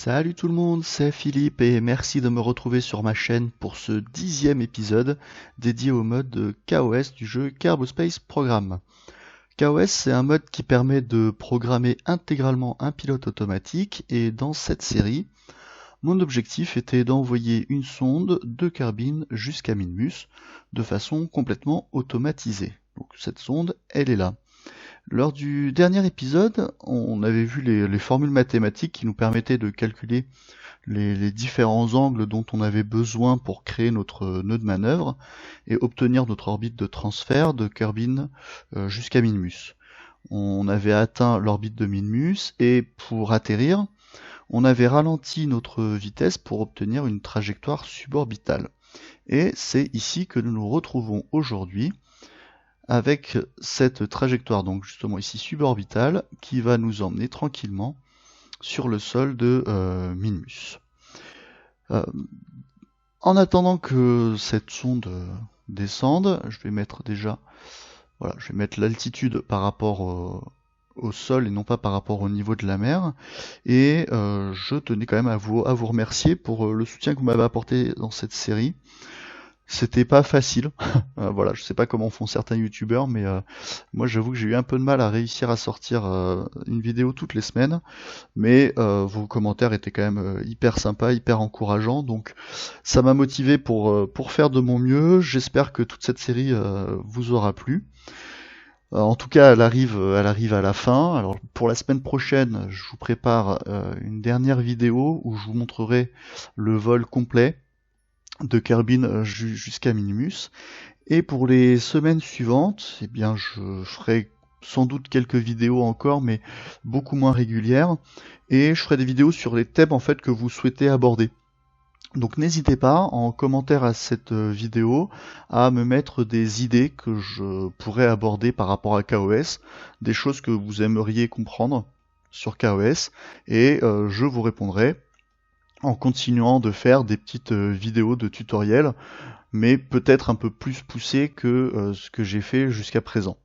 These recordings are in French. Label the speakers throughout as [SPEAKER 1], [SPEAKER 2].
[SPEAKER 1] Salut tout le monde, c'est Philippe et merci de me retrouver sur ma chaîne pour ce 10e épisode dédié au mode KOS du jeu Kerbal Space Program. KOS, c'est un mode qui permet de programmer intégralement un pilote automatique et dans cette série, mon objectif était d'envoyer une sonde de Kerbin jusqu'à Minmus de façon complètement automatisée. Donc cette sonde, elle est là. Lors du dernier épisode, on avait vu les formules mathématiques qui nous permettaient de calculer les différents angles dont on avait besoin pour créer notre nœud de manœuvre et obtenir notre orbite de transfert de Kerbin jusqu'à Minmus. On avait atteint l'orbite de Minmus et pour atterrir, on avait ralenti notre vitesse pour obtenir une trajectoire suborbitale. Et c'est ici que nous nous retrouvons aujourd'hui avec cette trajectoire, donc justement ici suborbitale, qui va nous emmener tranquillement sur le sol de Minmus. En attendant que cette sonde descende, je vais mettre déjà, voilà, je vais mettre l'altitude par rapport au sol et non pas par rapport au niveau de la mer. Et je tenais quand même à vous remercier pour le soutien que vous m'avez apporté dans cette série. C'était pas facile. Voilà, je sais pas comment font certains youtubeurs, mais moi j'avoue que j'ai eu un peu de mal à réussir à sortir une vidéo toutes les semaines. Mais vos commentaires étaient quand même hyper sympas, hyper encourageants. Donc ça m'a motivé pour faire de mon mieux. J'espère que toute cette série vous aura plu. En tout cas, elle arrive à la fin. Alors pour la semaine prochaine, je vous prépare une dernière vidéo où je vous montrerai le vol complet de Kerbin jusqu'à Minmus. Et pour les semaines suivantes, eh bien, je ferai sans doute quelques vidéos encore, mais beaucoup moins régulières. Et je ferai des vidéos sur les thèmes en fait que vous souhaitez aborder. Donc n'hésitez pas en commentaire à cette vidéo à me mettre des idées que je pourrais aborder par rapport à KOS, des choses que vous aimeriez comprendre sur KOS, et je vous répondrai en continuant de faire des petites vidéos de tutoriels, mais peut-être un peu plus poussées que ce que j'ai fait jusqu'à présent.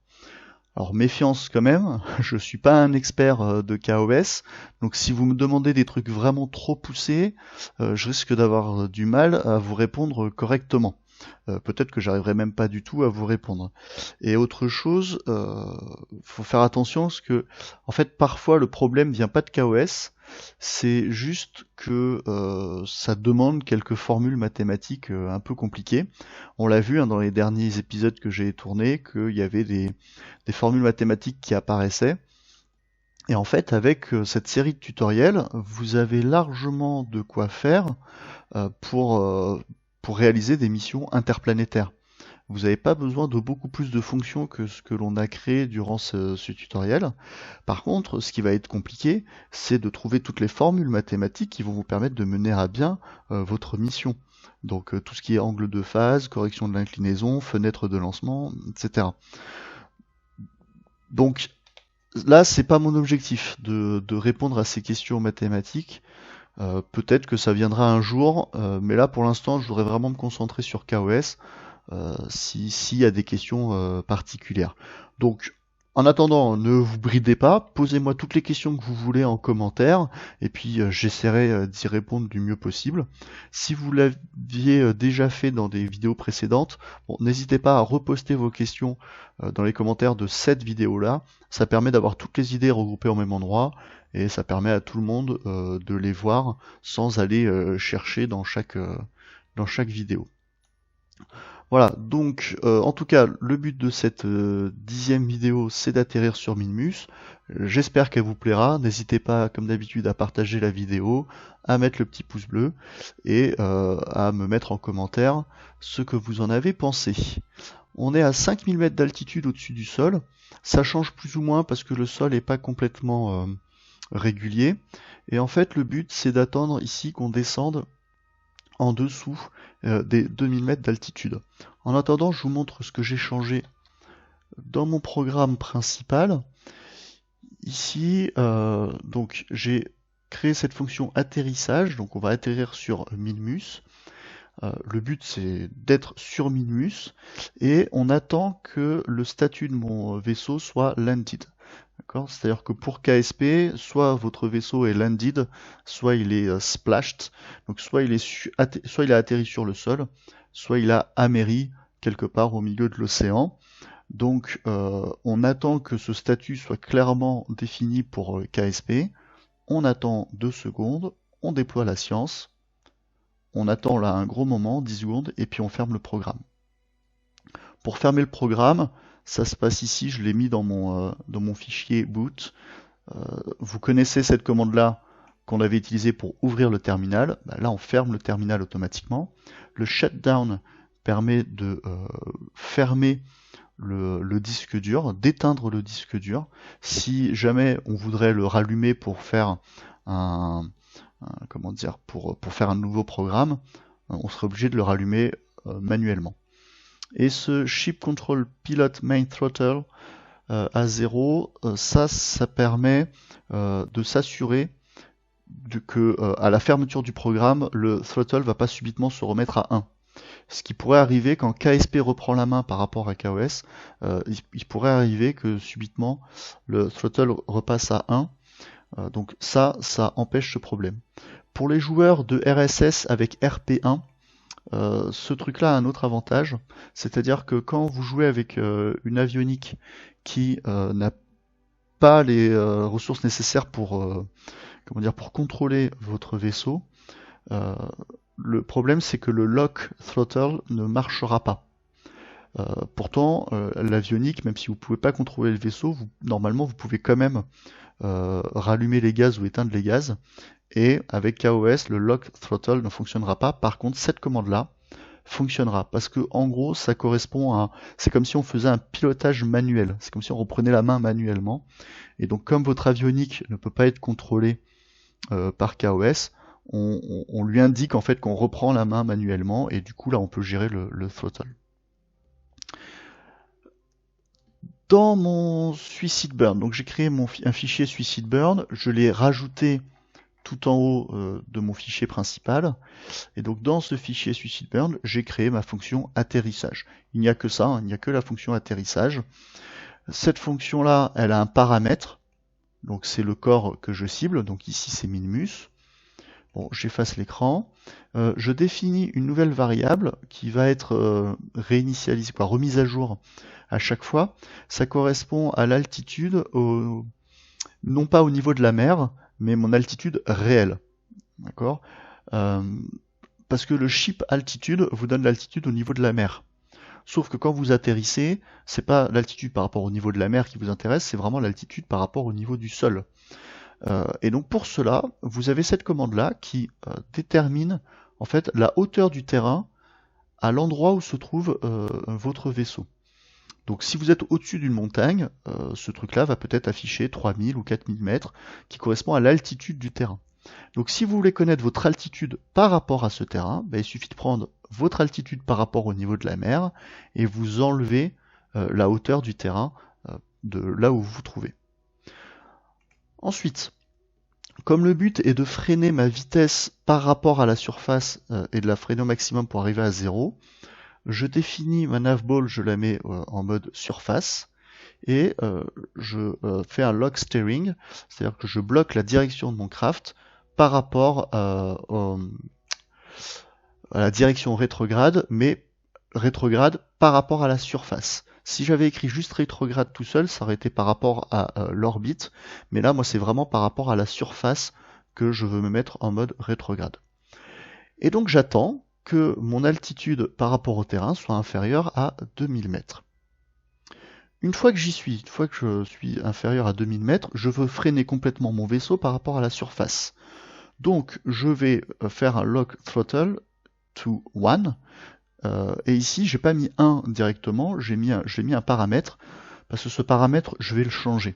[SPEAKER 1] Alors méfiance quand même, je suis pas un expert de KOS, donc si vous me demandez des trucs vraiment trop poussés, je risque d'avoir du mal à vous répondre correctement. Peut-être que j'arriverai même pas du tout à vous répondre. Et autre chose, faut faire attention parce que, en fait, parfois le problème vient pas de KOS, c'est juste que ça demande quelques formules mathématiques un peu compliquées. On l'a vu hein, dans les derniers épisodes que j'ai tournés, qu'il y avait des formules mathématiques qui apparaissaient. Et en fait, avec cette série de tutoriels, vous avez largement de quoi faire euh, pour, euh, pour réaliser des missions interplanétaires. Vous n'avez pas besoin de beaucoup plus de fonctions que ce que l'on a créé durant ce tutoriel. Par contre, ce qui va être compliqué, c'est de trouver toutes les formules mathématiques qui vont vous permettre de mener à bien votre mission. Donc tout ce qui est angle de phase, correction de l'inclinaison, fenêtre de lancement, etc. Donc là, c'est pas mon objectif de répondre à ces questions mathématiques. Peut-être que ça viendra un jour, mais là pour l'instant, je voudrais vraiment me concentrer sur KOS. S'il y a des questions particulières. Donc, en attendant, ne vous bridez pas, posez-moi toutes les questions que vous voulez en commentaire, et puis j'essaierai d'y répondre du mieux possible. Si vous l'aviez déjà fait dans des vidéos précédentes, bon, n'hésitez pas à reposter vos questions dans les commentaires de cette vidéo-là. Ça permet d'avoir toutes les idées regroupées au même endroit, et ça permet à tout le monde de les voir sans aller chercher dans chaque vidéo. Voilà, donc en tout cas, le but de cette 10e vidéo, c'est d'atterrir sur Minmus. J'espère qu'elle vous plaira. N'hésitez pas, comme d'habitude, à partager la vidéo, à mettre le petit pouce bleu et à me mettre en commentaire ce que vous en avez pensé. On est à 5000 mètres d'altitude au-dessus du sol. Ça change plus ou moins parce que le sol n'est pas complètement régulier. Et en fait, le but, c'est d'attendre ici qu'on descende en dessous des 2000 mètres d'altitude. En attendant, je vous montre ce que j'ai changé dans mon programme principal. Ici, donc j'ai créé cette fonction atterrissage, donc on va atterrir sur Minmus. Le but c'est d'être sur Minmus et on attend que le statut de mon vaisseau soit landed. D'accord? C'est-à-dire que pour KSP, soit votre vaisseau est landed, soit il est splashed, donc soit il a atterri sur le sol, soit il a améri quelque part au milieu de l'océan. Donc on attend que ce statut soit clairement défini pour KSP, on attend 2 secondes, on déploie la science, on attend là un gros moment, 10 secondes, et puis on ferme le programme. Pour fermer le programme, ça se passe ici, je l'ai mis dans mon fichier boot. Vous connaissez cette commande-là qu'on avait utilisée pour ouvrir le terminal. Bah, là, on ferme le terminal automatiquement. Le shutdown permet de fermer le disque dur, d'éteindre le disque dur. Si jamais on voudrait le rallumer pour faire pour faire un nouveau programme, on serait obligé de le rallumer manuellement. Et ce Ship Control Pilot Main Throttle à 0, ça permet de s'assurer que à la fermeture du programme, le throttle va pas subitement se remettre à 1. Ce qui pourrait arriver quand KSP reprend la main par rapport à KOS, il pourrait arriver que subitement le throttle repasse à 1. Donc ça empêche ce problème. Pour les joueurs de RSS avec RP1, ce truc-là a un autre avantage, c'est-à-dire que quand vous jouez avec une avionique qui n'a pas les ressources nécessaires pour contrôler votre vaisseau, le problème c'est que le lock throttle ne marchera pas. Pourtant, l'avionique, même si vous pouvez pas contrôler le vaisseau, normalement vous pouvez quand même rallumer les gaz ou éteindre les gaz. Et avec KOS, le lock throttle ne fonctionnera pas. Par contre, cette commande-là fonctionnera parce que en gros, ça correspond à, c'est comme si on faisait un pilotage manuel. C'est comme si on reprenait la main manuellement. Et donc, comme votre avionique ne peut pas être contrôlé par KOS, on lui indique en fait qu'on reprend la main manuellement et du coup là, on peut gérer le throttle. Dans mon Suicide Burn, donc j'ai créé un fichier Suicide Burn, je l'ai rajouté tout en haut de mon fichier principal. Et donc dans ce fichier Suicide Burn, j'ai créé ma fonction atterrissage. Il n'y a que ça, il n'y a que la fonction atterrissage. Cette fonction-là, elle a un paramètre. Donc c'est le corps que je cible. Donc ici c'est Minmus. Bon, j'efface l'écran. Je définis une nouvelle variable qui va être réinitialisée, remise à jour à chaque fois. Ça correspond à l'altitude, non pas au niveau de la mer, mais mon altitude réelle. D'accord ? Parce que le ship altitude vous donne l'altitude au niveau de la mer. Sauf que quand vous atterrissez, c'est pas l'altitude par rapport au niveau de la mer qui vous intéresse, c'est vraiment l'altitude par rapport au niveau du sol. Et donc pour cela, vous avez cette commande-là qui détermine en fait la hauteur du terrain à l'endroit où se trouve votre vaisseau. Donc si vous êtes au-dessus d'une montagne, ce truc-là va peut-être afficher 3000 ou 4000 mètres, qui correspond à l'altitude du terrain. Donc si vous voulez connaître votre altitude par rapport à ce terrain, il suffit de prendre votre altitude par rapport au niveau de la mer, et vous enlevez la hauteur du terrain de là où vous vous trouvez. Ensuite, comme le but est de freiner ma vitesse par rapport à la surface et de la freiner au maximum pour arriver à 0, je définis ma navball, je la mets en mode surface et je fais un lock steering, c'est-à-dire que je bloque la direction de mon craft par rapport à la direction rétrograde, mais rétrograde par rapport à la surface. Si j'avais écrit juste rétrograde tout seul, ça aurait été par rapport à l'orbite, mais là, moi, c'est vraiment par rapport à la surface que je veux me mettre en mode rétrograde. Et donc, j'attends que mon altitude par rapport au terrain soit inférieure à 2000 mètres. Une fois que j'y suis, une fois que je suis inférieur à 2000 mètres, je veux freiner complètement mon vaisseau par rapport à la surface. Donc, je vais faire un lock throttle to 1. Et ici, j'ai pas mis 1 directement, j'ai mis un paramètre, parce que ce paramètre, je vais le changer.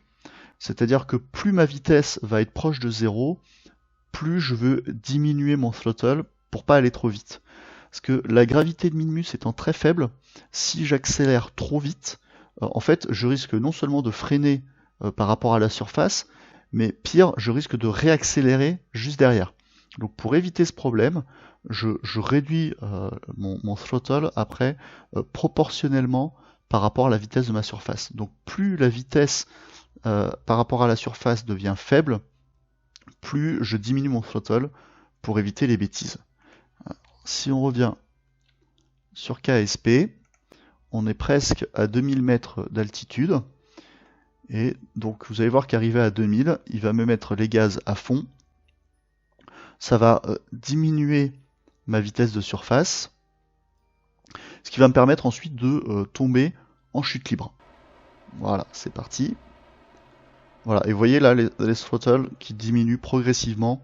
[SPEAKER 1] C'est-à-dire que plus ma vitesse va être proche de 0, plus je veux diminuer mon throttle pour pas aller trop vite. Parce que la gravité de Minmus étant très faible, si j'accélère trop vite, en fait, je risque non seulement de freiner par rapport à la surface, mais pire, je risque de réaccélérer juste derrière. Donc pour éviter ce problème, je réduis mon throttle après proportionnellement par rapport à la vitesse de ma surface. Donc plus la vitesse par rapport à la surface devient faible, plus je diminue mon throttle pour éviter les bêtises. Si on revient sur KSP, on est presque à 2000 mètres d'altitude. Et donc vous allez voir qu'arrivé à 2000, il va me mettre les gaz à fond. Ça va diminuer ma vitesse de surface, ce qui va me permettre ensuite de tomber en chute libre. Voilà, c'est parti. Voilà, et vous voyez là les throttles qui diminuent progressivement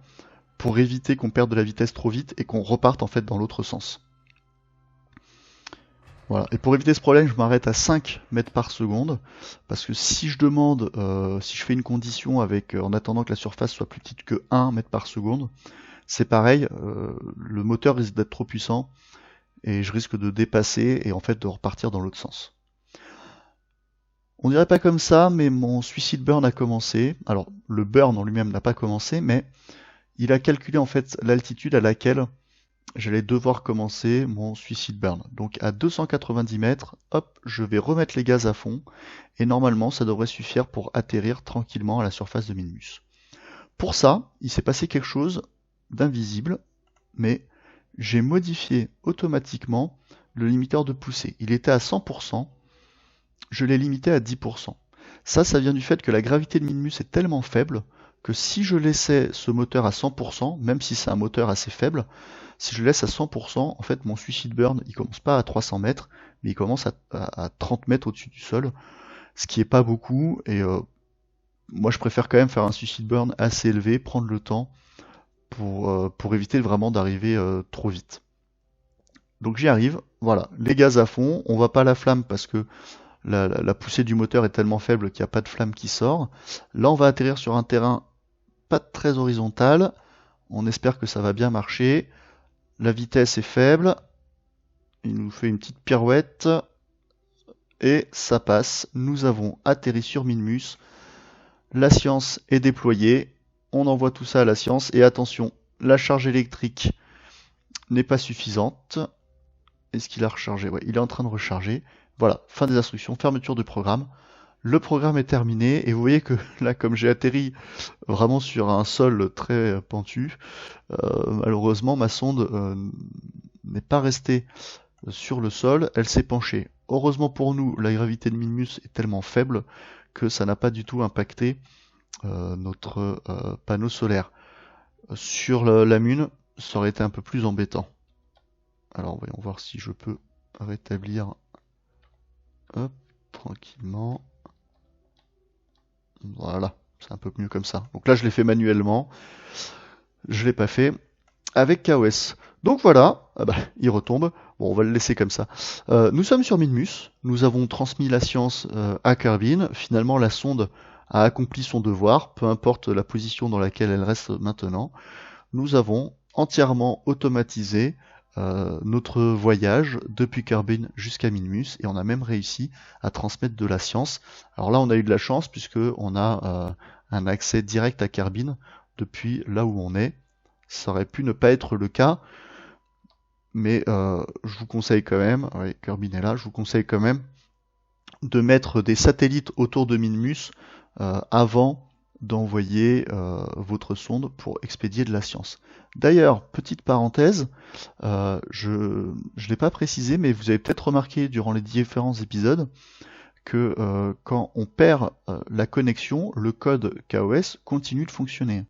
[SPEAKER 1] pour éviter qu'on perde de la vitesse trop vite et qu'on reparte en fait dans l'autre sens. Voilà, et pour éviter ce problème, je m'arrête à 5 mètres par seconde, parce que si je demande, si je fais une condition avec, en attendant que la surface soit plus petite que 1 mètre par seconde, c'est pareil, le moteur risque d'être trop puissant, et je risque de dépasser, et en fait de repartir dans l'autre sens. On dirait pas comme ça, mais mon suicide burn a commencé. Alors, le burn en lui-même n'a pas commencé, mais il a calculé en fait l'altitude à laquelle j'allais devoir commencer mon suicide burn. Donc à 290 mètres, hop, je vais remettre les gaz à fond, et normalement ça devrait suffire pour atterrir tranquillement à la surface de Minmus. Pour ça, il s'est passé quelque chose d'invisible, mais j'ai modifié automatiquement le limiteur de poussée. Il était à 100%, je l'ai limité à 10%. Ça vient du fait que la gravité de Minmus est tellement faible que si je laissais ce moteur à 100%, même si c'est un moteur assez faible, si je le laisse à 100%, en fait mon suicide burn, il commence pas à 300 mètres, mais il commence à 30 mètres au-dessus du sol, ce qui est pas beaucoup, et moi je préfère quand même faire un suicide burn assez élevé, prendre le temps pour éviter vraiment d'arriver trop vite. Donc j'y arrive, voilà, les gaz à fond, on voit pas la flamme parce que la poussée du moteur est tellement faible qu'il n'y a pas de flamme qui sort. Là on va atterrir sur un terrain pas très horizontal, on espère que ça va bien marcher. La vitesse est faible, il nous fait une petite pirouette, et ça passe. Nous avons atterri sur Minmus, la science est déployée, on envoie tout ça à la science, et attention, la charge électrique n'est pas suffisante. Est-ce qu'il a rechargé? Ouais, il est en train de recharger. Voilà, fin des instructions, fermeture du programme. Le programme est terminé, et vous voyez que là, comme j'ai atterri vraiment sur un sol très pentu, malheureusement ma sonde n'est pas restée sur le sol, elle s'est penchée. Heureusement pour nous, la gravité de Minmus est tellement faible que ça n'a pas du tout impacté notre panneau solaire. Sur la Lune, ça aurait été un peu plus embêtant. Alors voyons voir si je peux rétablir, hop, tranquillement. Voilà, c'est un peu mieux comme ça. Donc là je l'ai fait manuellement, je l'ai pas fait avec KOS. Donc voilà, ah bah, il retombe. Bon, on va le laisser comme ça. Nous sommes sur Minmus, nous avons transmis la science à Kerbin. Finalement, la sonde a accompli son devoir, peu importe la position dans laquelle elle reste maintenant. Nous avons entièrement automatisé notre voyage depuis Kerbin jusqu'à Minmus, et on a même réussi à transmettre de la science. Alors là, on a eu de la chance puisque on a un accès direct à Kerbin depuis là où on est. Ça aurait pu ne pas être le cas, mais je vous conseille quand même, oui, Kerbin est là, je vous conseille quand même de mettre des satellites autour de Minmus avant d'envoyer votre sonde pour expédier de la science. D'ailleurs, petite parenthèse, je ne l'ai pas précisé, mais vous avez peut-être remarqué durant les différents épisodes que quand on perd la connexion, le code KOS continue de fonctionner.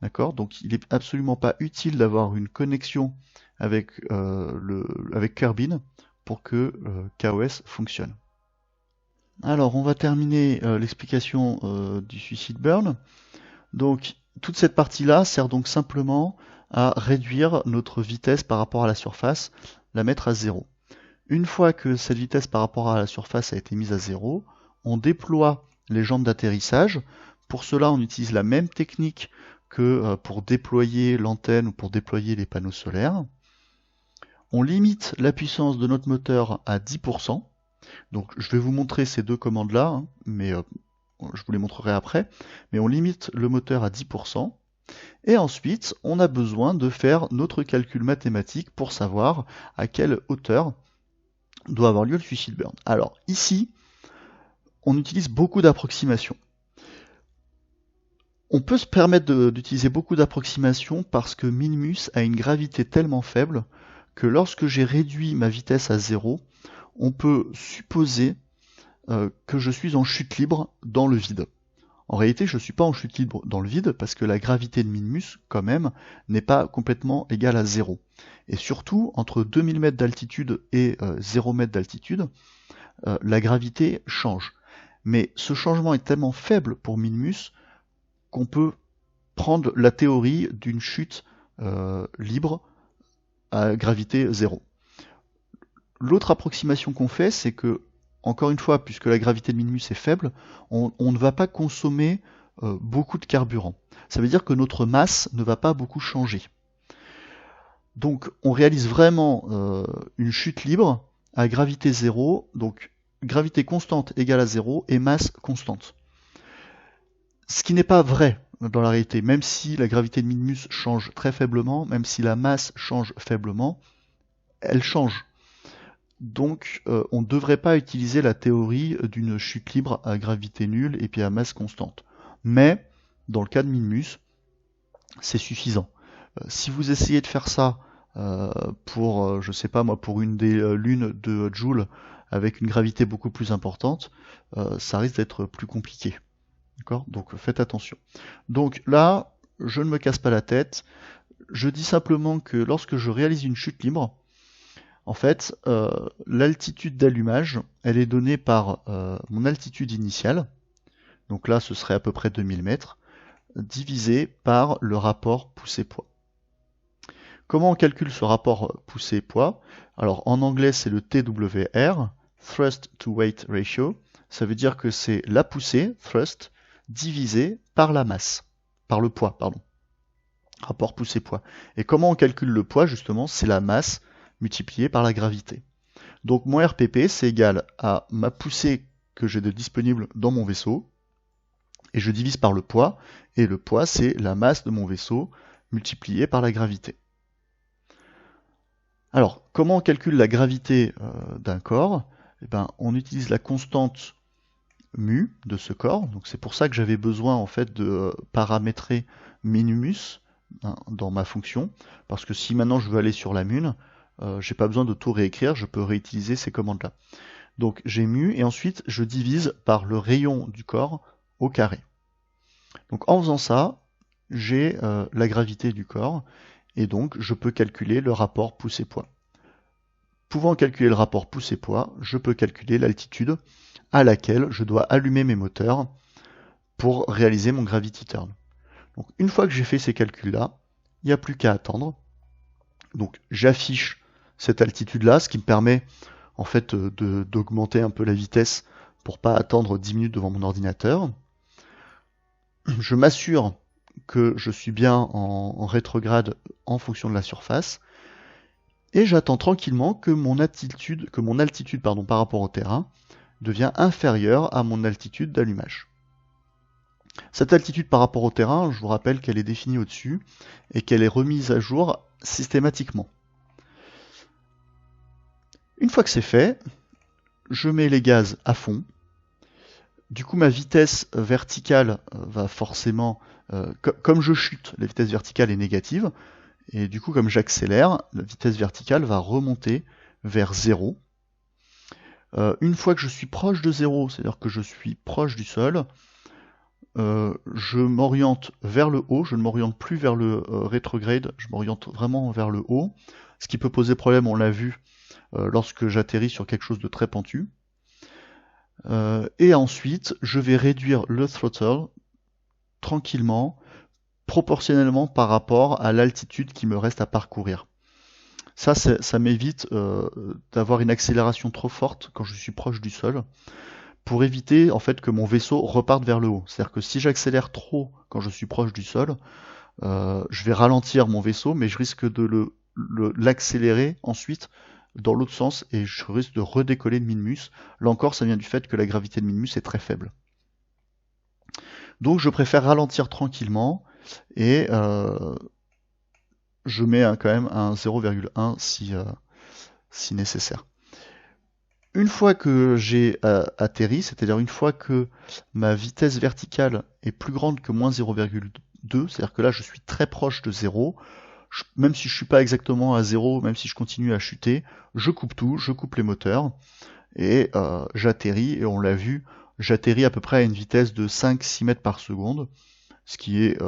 [SPEAKER 1] D'accord? Donc il n'est absolument pas utile d'avoir une connexion avec, avec Kerbin pour que KOS fonctionne. Alors on va terminer l'explication du suicide burn. Donc toute cette partie-là sert donc simplement à réduire notre vitesse par rapport à la surface, la mettre à 0. Une fois que cette vitesse par rapport à la surface a été mise à 0, on déploie les jambes d'atterrissage. Pour cela, on utilise la même technique que pour déployer l'antenne ou pour déployer les panneaux solaires. On limite la puissance de notre moteur à 10%. Donc je vais vous montrer ces deux commandes-là, hein, mais je vous les montrerai après. Mais on limite le moteur à 10%. Et ensuite, on a besoin de faire notre calcul mathématique pour savoir à quelle hauteur doit avoir lieu le suicide burn. Alors ici, on utilise beaucoup d'approximations. On peut se permettre d'utiliser beaucoup d'approximations parce que Minmus a une gravité tellement faible que lorsque j'ai réduit ma vitesse à 0, on peut supposer que je suis en chute libre dans le vide. En réalité, je ne suis pas en chute libre dans le vide parce que la gravité de Minmus, quand même, n'est pas complètement égale à 0. Et surtout, entre 2000 mètres d'altitude et 0 mètres d'altitude, la gravité change. Mais ce changement est tellement faible pour Minmus qu'on peut prendre la théorie d'une chute libre à gravité 0. L'autre approximation qu'on fait, c'est que, encore une fois, puisque la gravité de Minmus est faible, on ne va pas consommer beaucoup de carburant. Ça veut dire que notre masse ne va pas beaucoup changer. Donc on réalise vraiment une chute libre à gravité 0, donc gravité constante égale à 0 et masse constante. Ce qui n'est pas vrai dans la réalité, même si la gravité de Minmus change très faiblement, même si la masse change faiblement, elle change. Donc on ne devrait pas utiliser la théorie d'une chute libre à gravité nulle et puis à masse constante. Mais dans le cas de Minmus, c'est suffisant. Si vous essayez de faire ça pour, je sais pas moi, pour une des lunes de Joule avec une gravité beaucoup plus importante, ça risque d'être plus compliqué. D'accord ? Donc faites attention. Donc là, je ne me casse pas la tête. Je dis simplement que lorsque je réalise une chute libre, en fait, l'altitude d'allumage, elle est donnée par mon altitude initiale. Donc là, ce serait à peu près 2000 mètres, divisé par le rapport poussée-poids. Comment on calcule ce rapport poussée-poids? Alors en anglais, c'est le TWR, Thrust to Weight Ratio. Ça veut dire que c'est la poussée, thrust, divisé par la masse, par le poids, pardon. Rapport poussée-poids. Et comment on calcule le poids, justement? C'est la masse multipliée par la gravité. Donc mon RPP, c'est égal à ma poussée que j'ai de disponible dans mon vaisseau, et je divise par le poids, et le poids, c'est la masse de mon vaisseau multipliée par la gravité. Alors, comment on calcule la gravité d'un corps? Eh ben, on utilise la constante mu de ce corps. Donc c'est pour ça que j'avais besoin en fait de paramétrer Minmus dans ma fonction, parce que si maintenant je veux aller sur la Mun, j'ai pas besoin de tout réécrire, je peux réutiliser ces commandes-là. Donc j'ai mu et ensuite je divise par le rayon du corps au carré. Donc en faisant ça, j'ai la gravité du corps et donc je peux calculer le rapport poussée-poids. Pouvant calculer le rapport poussée-poids, je peux calculer l'altitude à laquelle je dois allumer mes moteurs pour réaliser mon gravity turn. Donc une fois que j'ai fait ces calculs-là, il n'y a plus qu'à attendre. Donc j'affiche cette altitude-là, ce qui me permet en fait d'augmenter un peu la vitesse pour pas attendre 10 minutes devant mon ordinateur. Je m'assure que je suis bien en rétrograde en fonction de la surface. Et j'attends tranquillement que mon altitude par rapport au terrain devient inférieure à mon altitude d'allumage. Cette altitude par rapport au terrain, je vous rappelle qu'elle est définie au-dessus et qu'elle est remise à jour systématiquement. Une fois que c'est fait, je mets les gaz à fond. Du coup, ma vitesse verticale va forcément, comme je chute, la vitesse verticale est négative. Et du coup, comme j'accélère, la vitesse verticale va remonter vers 0. Une fois que je suis proche de 0, c'est-à-dire que je suis proche du sol, je m'oriente vers le haut, je ne m'oriente plus vers le rétrograde, je m'oriente vraiment vers le haut, ce qui peut poser problème, on l'a vu, lorsque j'atterris sur quelque chose de très pentu. Et ensuite, je vais réduire le throttle tranquillement, proportionnellement par rapport à l'altitude qui me reste à parcourir. Ça m'évite d'avoir une accélération trop forte quand je suis proche du sol, pour éviter en fait que mon vaisseau reparte vers le haut. C'est-à-dire que si j'accélère trop quand je suis proche du sol, je vais ralentir mon vaisseau, mais je risque de l'accélérer ensuite dans l'autre sens et je risque de redécoller de Minmus. Là encore, ça vient du fait que la gravité de Minmus est très faible. Donc je préfère ralentir tranquillement et je mets quand même un 0,1 si nécessaire. Une fois que j'ai atterri, c'est-à-dire une fois que ma vitesse verticale est plus grande que moins 0,2, c'est-à-dire que là je suis très proche de 0, même si je suis pas exactement à 0, même si je continue à chuter, je coupe tout, je coupe les moteurs, et j'atterris, et on l'a vu, j'atterris à peu près à une vitesse de 5-6 mètres par seconde, ce qui est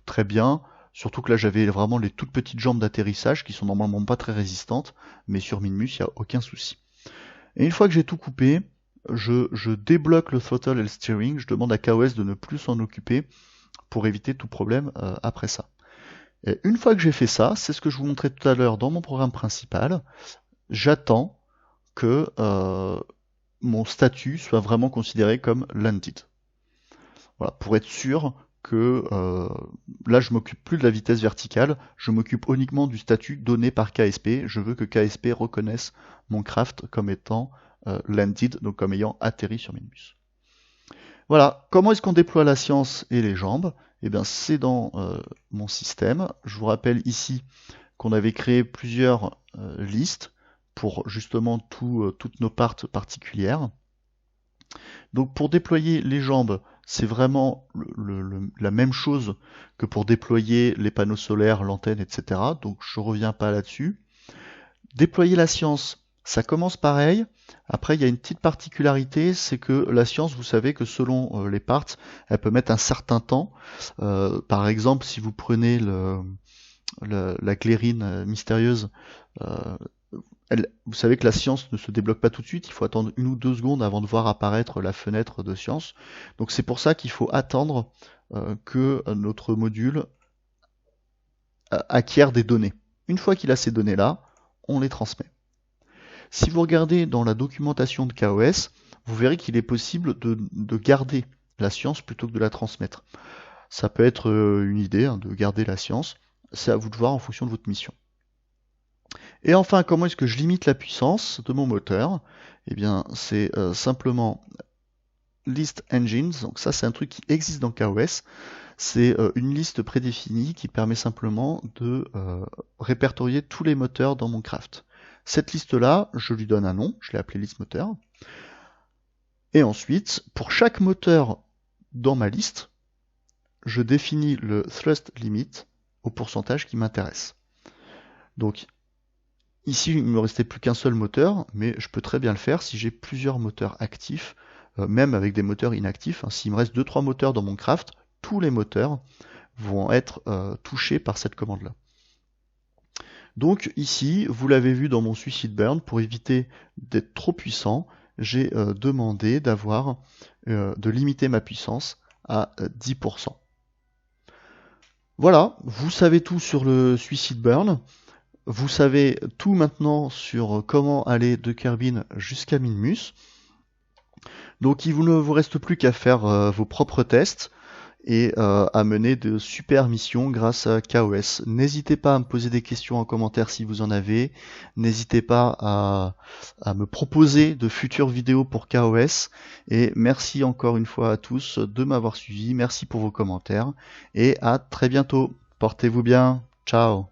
[SPEAKER 1] très bien, surtout que là j'avais vraiment les toutes petites jambes d'atterrissage qui sont normalement pas très résistantes, mais sur Minmus il n'y a aucun souci. Et une fois que j'ai tout coupé, je débloque le throttle et le steering, je demande à KOS de ne plus s'en occuper pour éviter tout problème après ça. Et une fois que j'ai fait ça, c'est ce que je vous montrais tout à l'heure dans mon programme principal, j'attends que mon statut soit vraiment considéré comme landed. Voilà, pour être sûr que là je m'occupe plus de la vitesse verticale, je m'occupe uniquement du statut donné par KSP. Je veux que KSP reconnaisse mon craft comme étant landed, donc comme ayant atterri sur Minmus. Voilà, comment est-ce qu'on déploie la science et les jambes? Eh bien c'est dans mon système. Je vous rappelle ici qu'on avait créé plusieurs listes pour justement toutes nos parts particulières. Donc pour déployer les jambes, c'est vraiment la même chose que pour déployer les panneaux solaires, l'antenne, etc. Donc je reviens pas là-dessus. Déployer la science, ça commence pareil. Après, il y a une petite particularité, c'est que la science, vous savez que selon les parts, elle peut mettre un certain temps. Par exemple, si vous prenez la glérine mystérieuse, vous savez que la science ne se débloque pas tout de suite, il faut attendre 1 ou 2 secondes avant de voir apparaître la fenêtre de science. Donc c'est pour ça qu'il faut attendre que notre module acquiert des données. Une fois qu'il a ces données-là, on les transmet. Si vous regardez dans la documentation de KOS, vous verrez qu'il est possible de garder la science plutôt que de la transmettre. Ça peut être une idée de garder la science, c'est à vous de voir en fonction de votre mission. Et enfin, comment est-ce que je limite la puissance de mon moteur? Eh bien, c'est simplement list engines. Donc ça, c'est un truc qui existe dans KOS. C'est une liste prédéfinie qui permet simplement de répertorier tous les moteurs dans mon craft. Cette liste-là, je lui donne un nom, je l'ai appelé liste moteur. Et ensuite, pour chaque moteur dans ma liste, je définis le thrust limit au pourcentage qui m'intéresse. Donc, ici, il ne me restait plus qu'un seul moteur, mais je peux très bien le faire si j'ai plusieurs moteurs actifs, même avec des moteurs inactifs. S'il me reste 2-3 moteurs dans mon craft, tous les moteurs vont être touchés par cette commande-là. Donc ici, vous l'avez vu dans mon suicide burn, pour éviter d'être trop puissant, j'ai demandé de limiter ma puissance à 10%. Voilà, vous savez tout sur le suicide burn. Vous savez tout maintenant sur comment aller de Kerbin jusqu'à Minmus. Donc il ne vous reste plus qu'à faire vos propres tests et à mener de super missions grâce à KOS. N'hésitez pas à me poser des questions en commentaire si vous en avez. N'hésitez pas à me proposer de futures vidéos pour KOS. Et merci encore une fois à tous de m'avoir suivi. Merci pour vos commentaires et à très bientôt. Portez-vous bien. Ciao.